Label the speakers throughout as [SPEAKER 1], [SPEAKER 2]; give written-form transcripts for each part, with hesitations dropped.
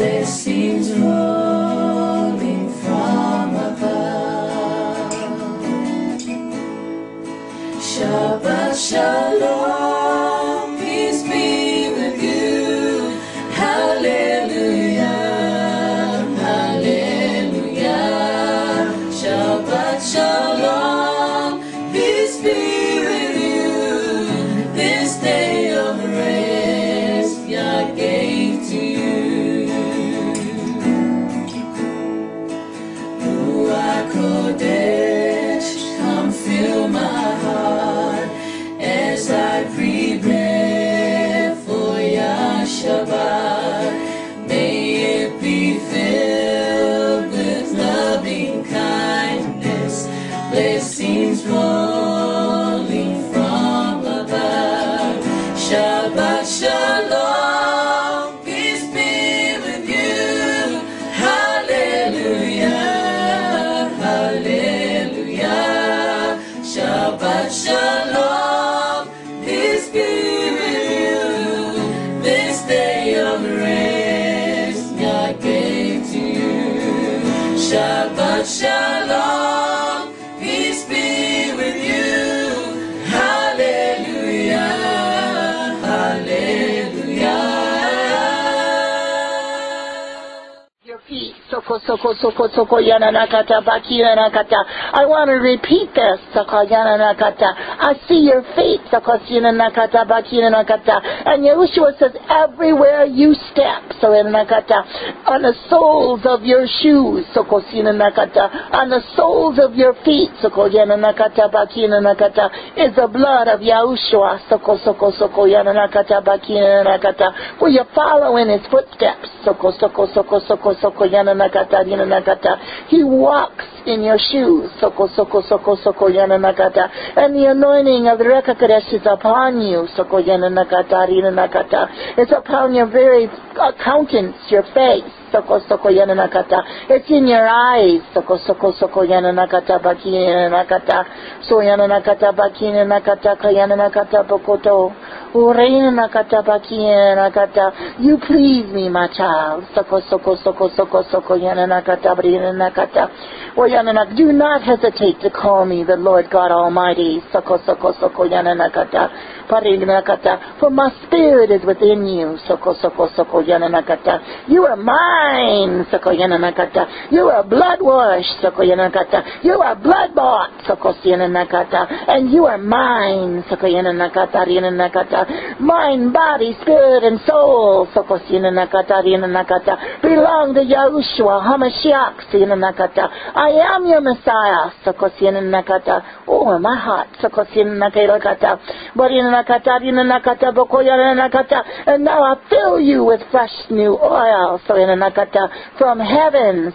[SPEAKER 1] blessings rolling from above. Shabbat Shalom, peace be with you. Hallelujah, hallelujah. Shabbat Shalom, peace be with you. This day of rest Yah gave to you. Ruach Kodesh, come fill my heart as I prepare for Yahushuah. May it be filled with loving kindness, blessings rolling from above. Shabbat Shalom, peace be with you. Hallelujah, hallelujah. Shabbat Shalom, peace be with you. This day of rest Yah gave to you. Shabbat Shalom, peace be with you. Hallelujah, hallelujah.
[SPEAKER 2] Your feet, soko soko soko soko yana nakata bakira nakata. I want to repeat this, soko yana nakata. I see your feet, soko yana nakata bakira nakata. And Yahushua says, everywhere you step, so yana nakata, on the soles of your shoes, soko yana nakata, on the soles of your feet, soko yana nakata bakira nakata, is the blood of Yahushua, soko soko soko yana nakata bakira nakata. For you follow in his footsteps, soko soko soko soko soko yana nakata yana nakata. He walks in your shoes, soko soko soko soko yana nakata. And the anointing of the Reka Kodesh is upon you, soko yana nakata yana nakata. It's upon your very countenance, your face, soko soko yana nakata. It's in your eyes, soko soko soko yana nakata baki yana nakata. So yana nakata baki yana nakata kayana nakata bokoto. Ureina nakata baki yana nakata. You please me, my child, soko soko soko soko soko yana nakata brina nakata. Do not hesitate to call me the Lord God Almighty. Soko soko soko yana nakata. For my spirit is within you. Soko soko soko yana nakata. You are mine. Soko yana nakata. You are blood washed. Soko yana nakata. You are blood bought. Soko yana nakata. And you are mine. Soko yana nakata. Yana nakata. Mind, body, spirit, and soul. Soko yana nakata. Yana nakata. Belong to Yahushua HaMashiach. Yana nakata. I am your Messiah. Soko yana nakata. Oh, my heart. Soko yana nakata. But in and now I fill you with fresh new oil, so in from heaven,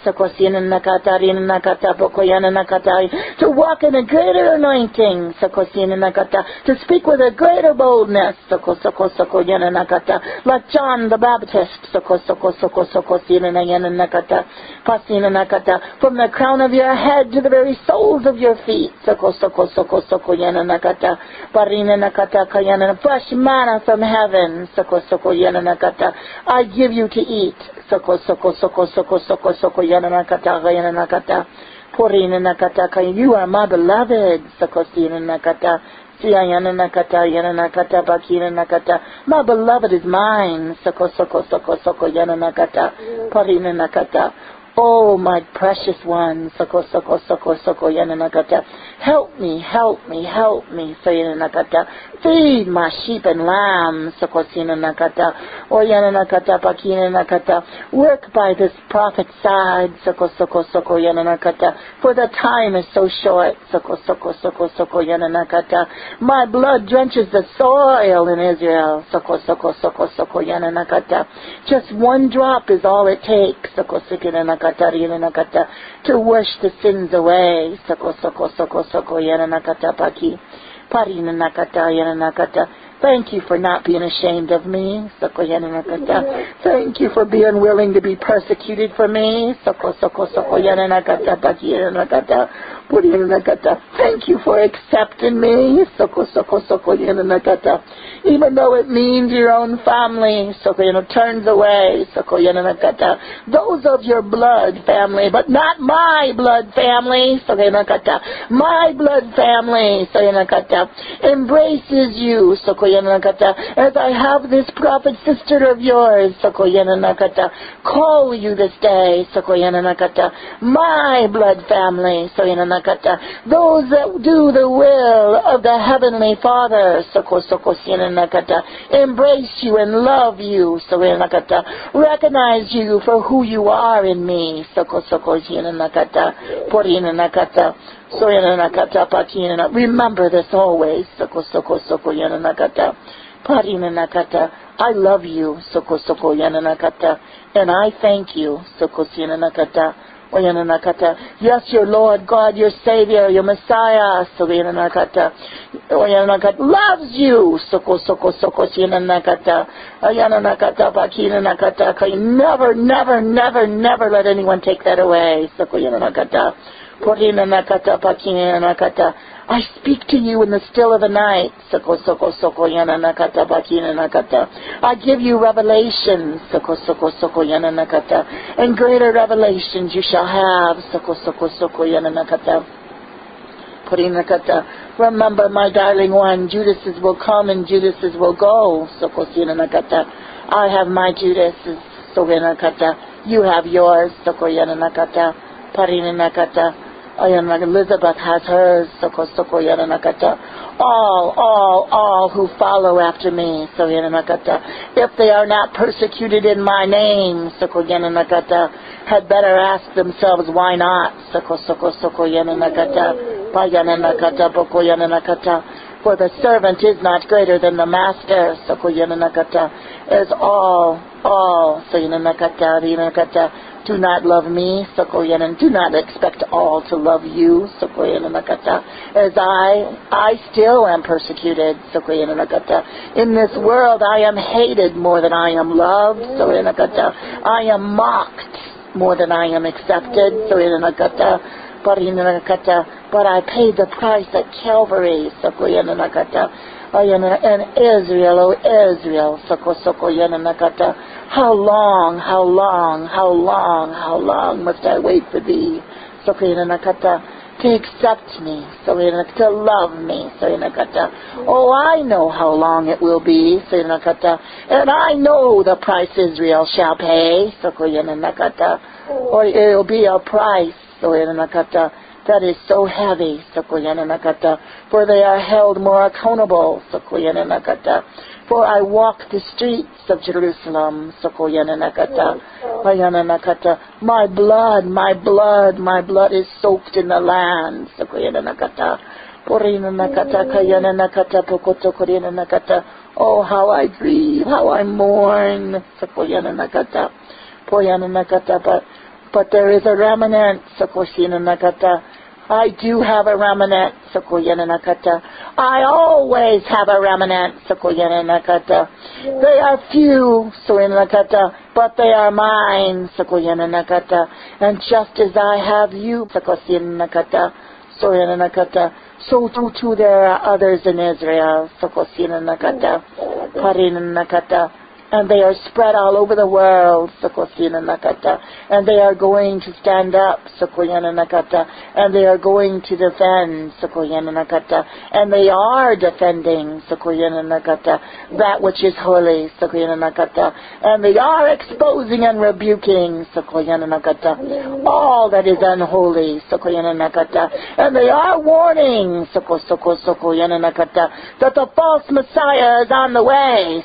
[SPEAKER 2] to walk in a greater anointing, to speak with a greater boldness, like John the Baptist, from the crown of your head to the very soles of your feet, fresh manna from heaven, I give you to eat, you are my beloved, my beloved is mine, oh, my precious one, help me, help me, help me, feed my sheep and lambs, work by this prophet's side, for the time is so short, my blood drenches the soil in Israel, just one drop is all it takes, to wash the sins away. Thank you for not being ashamed of me. Thank you for being willing to be persecuted for me. Thank you for accepting me. Even though it means your own family turns away. Those of your blood family, but not my blood family. My blood family embraces you. As I have this prophet sister of yours, call you this day, my blood family, those that do the will of the Heavenly Father, embrace you and love you, recognize you for who you are in me, remember this always. I love you, and I thank you. Yes, your Lord God, your Savior, your Messiah, loves you. Never let anyone take that away. I speak to you in the still of the night. I give you revelations. And greater revelations you shall have. Remember, my darling one, Judases will come and Judases will go. I have my Judases. You have yours. Elisabeth has hers. All who follow after me. If they are not persecuted in my name, had better ask themselves why not. For the servant is not greater than the master. As all. Do not love me, and do not expect all to love you, as I still am persecuted, in this world I am hated more than I am loved, I am mocked more than I am accepted, but I paid the price at Calvary, and Israel, O Israel, how long must I wait for thee, to accept me, to love me, oh, I know how long it will be, and I know the price Israel shall pay, or it will be a price, that is so heavy, for they are held more accountable, for I walk the streets of Jerusalem, my blood is soaked in the land, oh, how I grieve, how I mourn, but there is a remnant, I do have a remnant, I always have a remnant, they are few, but they are mine, and just as I have you, so too there are others in Israel, and they are spread all over the world, and they are going to stand up, and they are going to defend, and they are defending that which is holy, and they are exposing and rebuking all that is unholy, and they are warning that the false Messiah is on the way,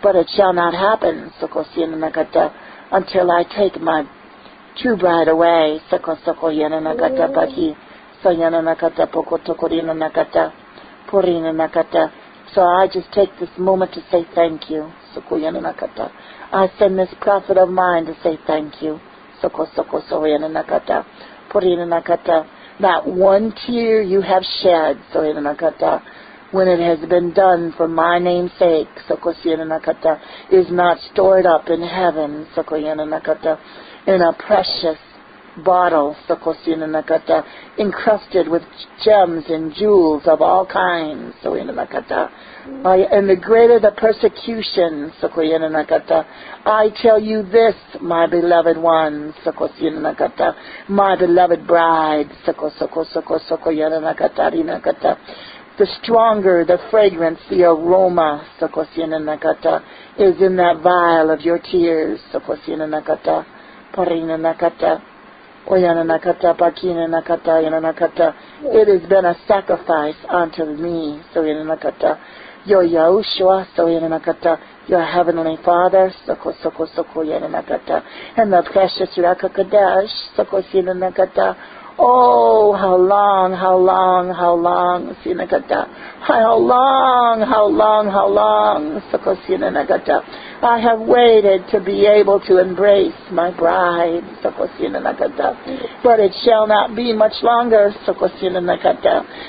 [SPEAKER 2] but it shall not happen, until I take my true bride away, so I just take this moment to say thank you, I send this prophet Not one tear you have shed, when it has been done for my name's sake, is not stored up in heaven, in a precious bottle, encrusted with gems and jewels of all kinds. And the greater the persecution, I tell you this, my beloved ones, my beloved bride, the stronger the fragrance, the aroma, is in that vial of your tears, it has been a sacrifice unto me, your YAHUSHUA, your Heavenly Father, and the precious Rakakadesh, oh, how long, I have waited to be able to embrace my bride, but it shall not be much longer,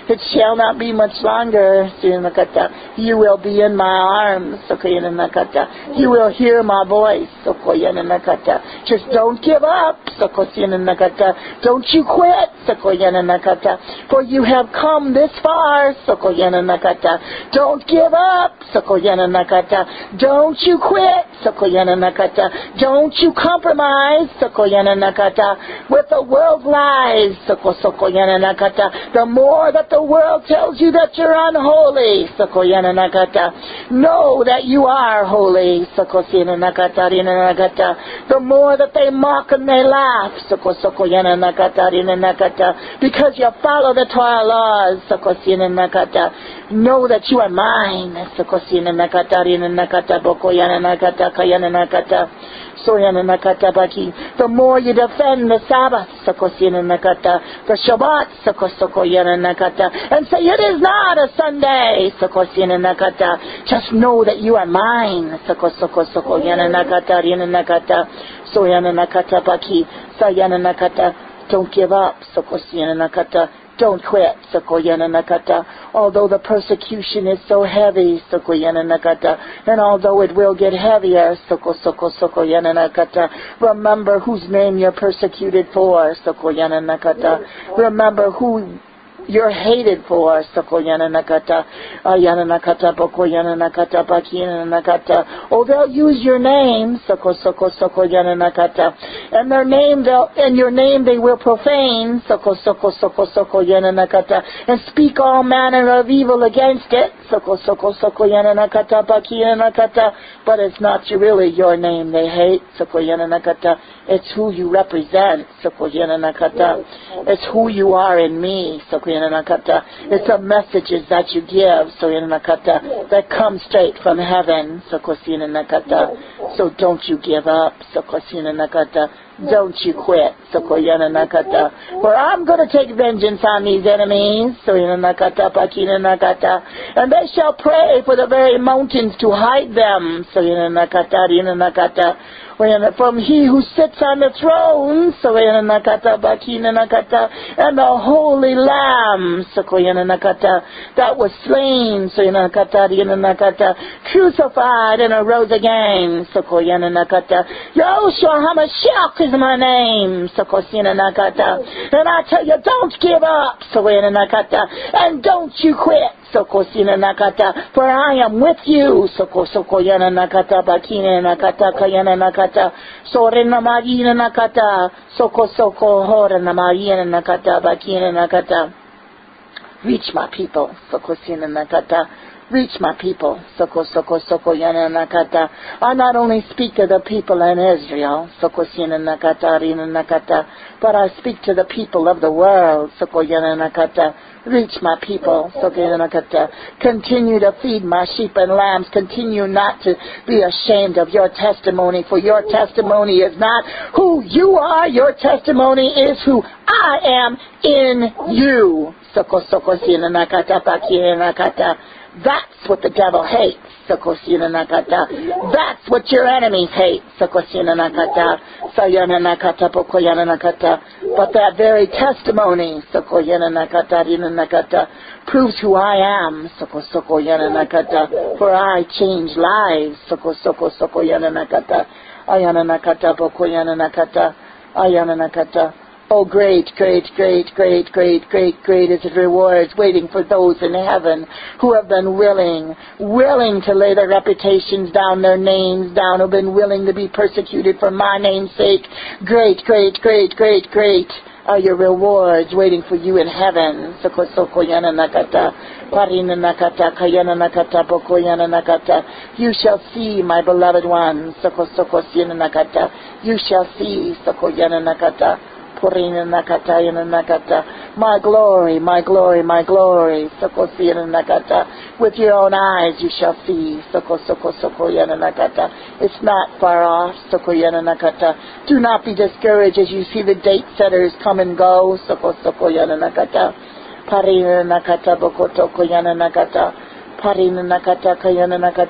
[SPEAKER 2] it shall not be much longer, you will be in my arms, you will hear my voice, just don't give up, don't you quit, for you have come this far, don't give up, don't you quit, don't you compromise, with the world's lies, the more that the world tells you that you're unholy, know that you are holy, the more that they mock and they laugh, because you follow the Torah laws, know that you are mine, the more you defend the Sabbath, the Shabbat, and say it is not a Sunday, just know that you are mine, don't give up, don't quit, although the persecution is so heavy, and although it will get heavier, remember whose name you're persecuted for, remember who you're hated for, oh, they'll use your name, and their name, and your name they will profane, and speak all manner of evil against it, but it's not really your name they hate, it's who you represent, it's who you are in me, it's the messages that you give, that come straight from heaven, so don't you give up, don't you quit, for I'm going to take vengeance on these enemies, and they shall pray for the very mountains to hide them, from he who sits on the throne, and the holy Lamb, that was slain, crucified and arose again, Yahushuah HaMashiach is my name, and I tell you, don't give up, and don't you quit, for I am with you, reach my people, reach my people, I not only speak to the people in Israel, but I speak to the people of the world, reach my people, continue to feed my sheep and lambs, continue not to be ashamed of your testimony, for your testimony is not who you are, your testimony is who I am in you. That's what the devil hates. That's what your enemies hate. But that very testimony proves who I am. For I change lives. Oh, great, great, great, great, great, great, great is His rewards waiting for those in heaven who have been willing to lay their reputations down, their names down, who have been willing to be persecuted for my name's sake. Great, great, great, great, great are your rewards waiting for you in heaven. You shall see, my beloved ones. You shall see. My glory, my glory, my glory. With your own eyes you shall see. It's not far off. Do not be discouraged as you see the date setters come and go.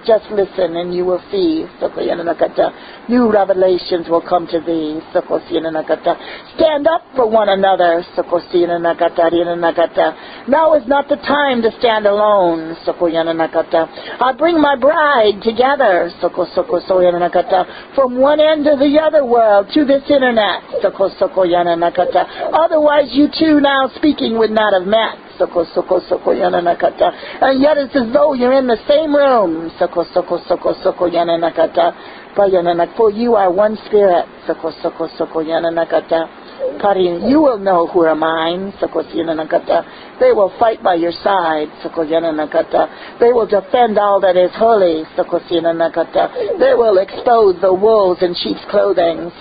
[SPEAKER 2] Just listen and you will see. New revelations will come to thee. Stand up for one another. Now is not the time to stand alone. I bring my bride together from one end of the other world to this internet. Otherwise you two now speaking would not have met. And yet it's as though you're in the same room. For you are one spirit. You will know who are mine. They will fight by your side. They will defend all that is holy. They will expose the wolves in sheep's clothing.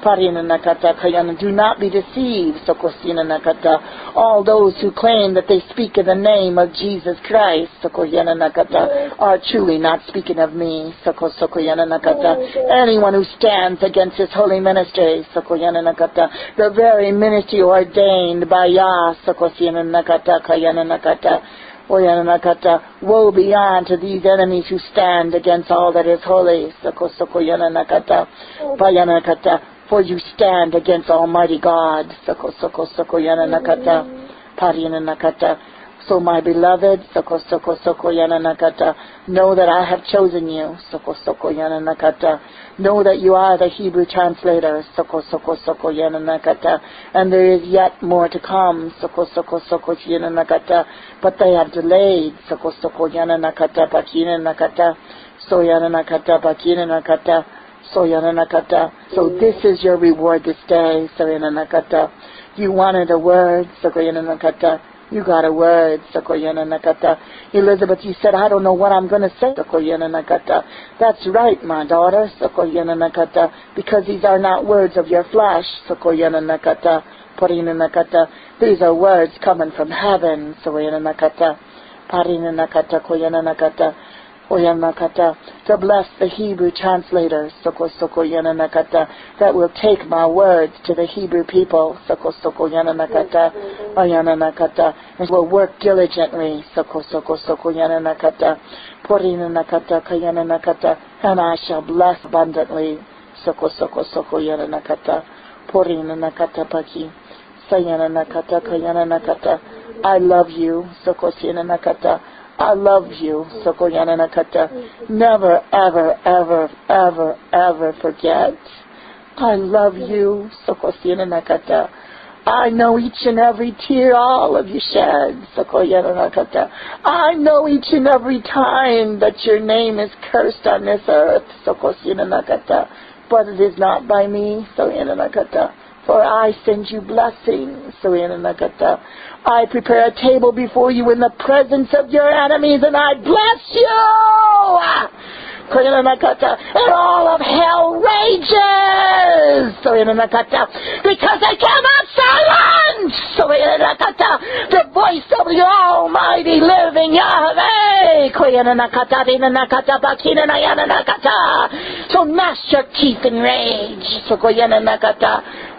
[SPEAKER 2] Do not be deceived. All those who claim that they speak in the name of Jesus Christ are truly not speaking of me. Anyone who stands against His holy ministry, the very ministry ordained by Yah, woe be unto these enemies who stand against all that is holy. For you stand against Almighty God. So my beloved, know that I have chosen you. Know that you are the Hebrew translator. And there is yet more to come. But they have delayed. So this is your reward this day. You wanted a word. You got a word. Elisabeth, you said, I don't know what I'm going to say. That's right, my daughter. Because these are not words of your flesh. These are words coming from heaven. To bless the Hebrew translators that will take my words to the Hebrew people and will work diligently and I shall bless abundantly. I love you. I love you. Never, ever, ever, ever, ever forget. I love you. I know each and every tear all of you shed. I know each and every time that your name is cursed on this earth. But it is not by me. For I send you blessings. I prepare a table before you in the presence of your enemies, and I bless you. And all of hell rages. Because I cannot silence the voice of the Almighty living Yahweh. So gnash your teeth in rage.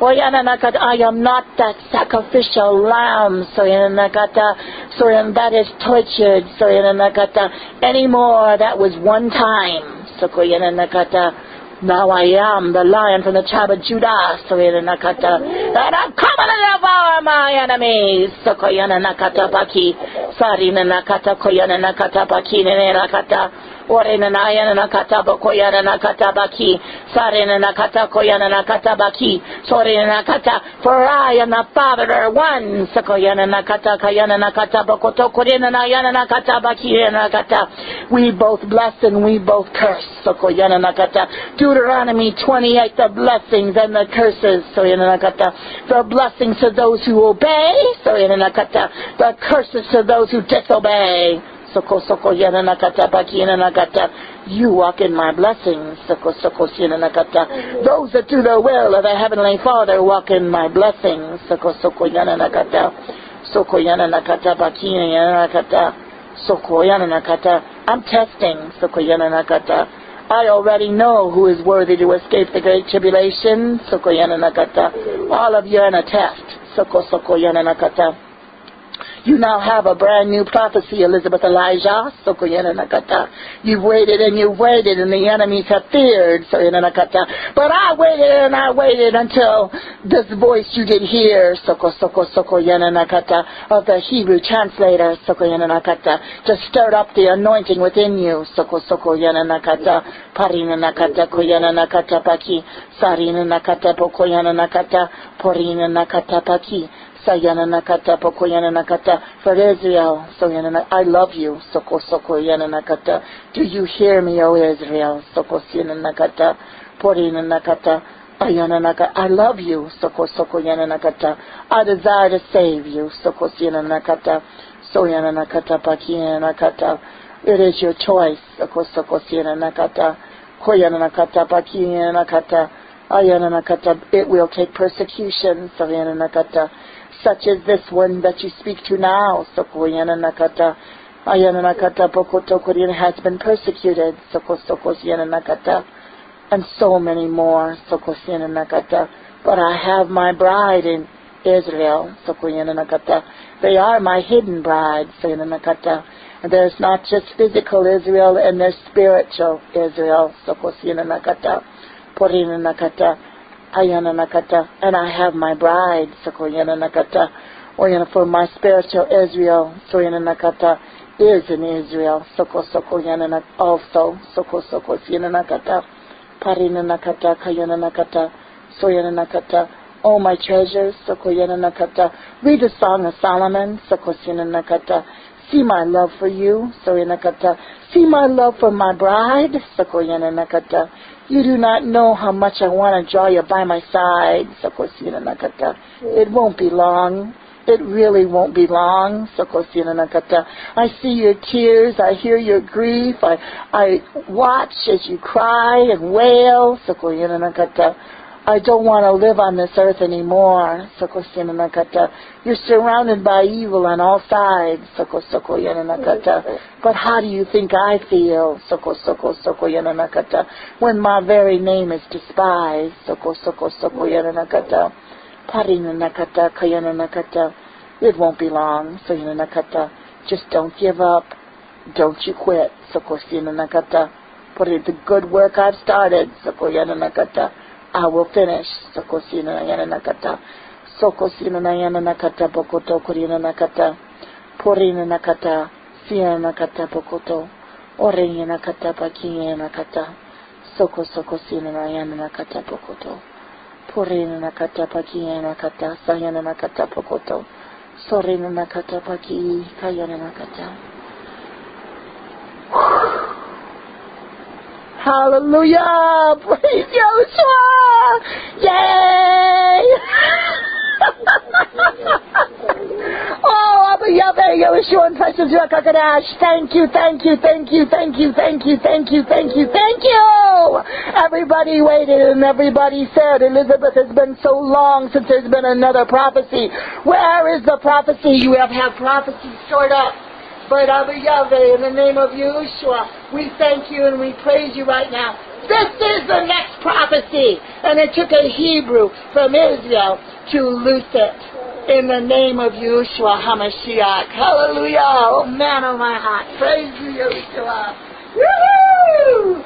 [SPEAKER 2] I am not that sacrificial lamb, and that is tortured, anymore. That was one time. Now I am the lion from the tribe of Judah, and I'm coming to devour my enemies. Orena Nayana Nakata Bokoyana Nakata Baki, Sarena Nakata Koyana Nakata Baki, Sorena Nakata, for I and the Father are one. Sakoyana Nakata Kayana Nakata Bokoto Korena Nayana Nakata Baki Nakata. We both bless and we both curse. Sakoyana Nakata. Deuteronomy 28, the blessings and the curses. Soyana Nakata. The blessings to those who obey. Soyana Nakata. The curses to those who disobey. You walk in my blessings. Those that do the will of the Heavenly Father walk in my blessings. I'm testing. I already know who is worthy to escape the great tribulation. All of you are in a test. You now have a brand new prophecy, Elisabeth Elijah. You've waited and you've waited, and the enemies have feared. But I waited and I waited until this voice you did hear, of the Hebrew translator, just stirred up the anointing within you. Sayana Nakata, Pokoyana Nakata, for Israel. I love you. Soko Yana Nakata. Do you hear me, O Israel? Soko Yana Nakata, Porina Nakata, Ayana Nakata. I love you. Soko Yana Nakata. I desire to save you. Soko Yana Nakata, Soyana Nakata, Pakina Nakata. It is your choice. Soko Yana Nakata, Koyana Nakata, Pakina Nakata, Ayana Nakata. It will take persecution. Sayana Nakata. Such as this one that you speak to now. Sokoyana Nakata. Ayana Nakata Pokoto Korean has been persecuted. Sokosyana Nakata. And so many more. Sokosyana Nakata. But I have my bride in Israel. Sokoyana Nakata. They are my hidden bride. Sokoyana Nakata. And there's not just physical Israel and there's spiritual Israel. Sokosyana Nakata. Porina Nakata. Ayana Nakata, and I have my bride, Sokoyana Nakata, for my spiritual Israel, Soyana Nakata, is in Israel, Sokoyana also, Sokosyana Nakata, Parina Nakata, Kayana Nakata, Soyana Nakata, all my treasures, Sokoyana Nakata. Read the Song of Solomon, Sokosyana Nakata. See my love for you, Soyana Nakata. See my love for my bride, Sokoyana Nakata. You do not know how much I want to draw you by my side. It won't be long. It really won't be long. I see your tears. I hear your grief. I watch as you cry and wail. I don't want to live on this earth anymore. You're surrounded by evil on all sides. But how do you think I feel? When my very name is despised. It won't be long. Just don't give up. Don't you quit. Put it the good work I've started. I will finish. Sokosina Yana Nakata. Sokosina Yana Nakata Bokoto Kurina Nakata. Porina Nakata. Siena Nakata Bokoto. Orena Nakata Pakia Nakata. Sokosina Yana Nakata Bokoto. Porina Nakata Pakia Nakata. Sayana Nakata Bokoto. Sorina Nakata Paki Kayana Nakata. Hallelujah! Praise Yahushua! Yay! Oh, Abba Yahweh, Yahushua, and precious Yakakadash. Thank you. Everybody waited and everybody said, Elizabeth, has been so long since there's been another prophecy. Where is the prophecy? You have had prophecies stored up But Yahweh, in the name of Yahushua, we thank you and we praise you right now. This is the next prophecy. And it took a Hebrew from Israel to loose it. In the name of Yahushua HaMashiach. Hallelujah. Oh man, oh my heart. Praise you, Yahushua. Woo-hoo!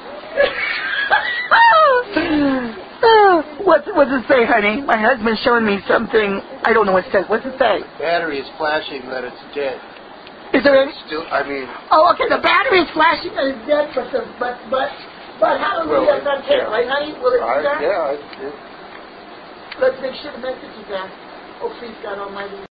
[SPEAKER 2] What's it say, honey? My husband's showing me something. I don't know what it says. What's it say?
[SPEAKER 3] The battery is flashing that it's dead.
[SPEAKER 2] Is there any?
[SPEAKER 3] Still, I mean.
[SPEAKER 2] Oh, okay. The battery is flashing and it's dead, but hallelujah, it's not there, right, honey? Will it be there?
[SPEAKER 3] Yeah.
[SPEAKER 2] Let's make sure the message is there. Oh, please, God Almighty.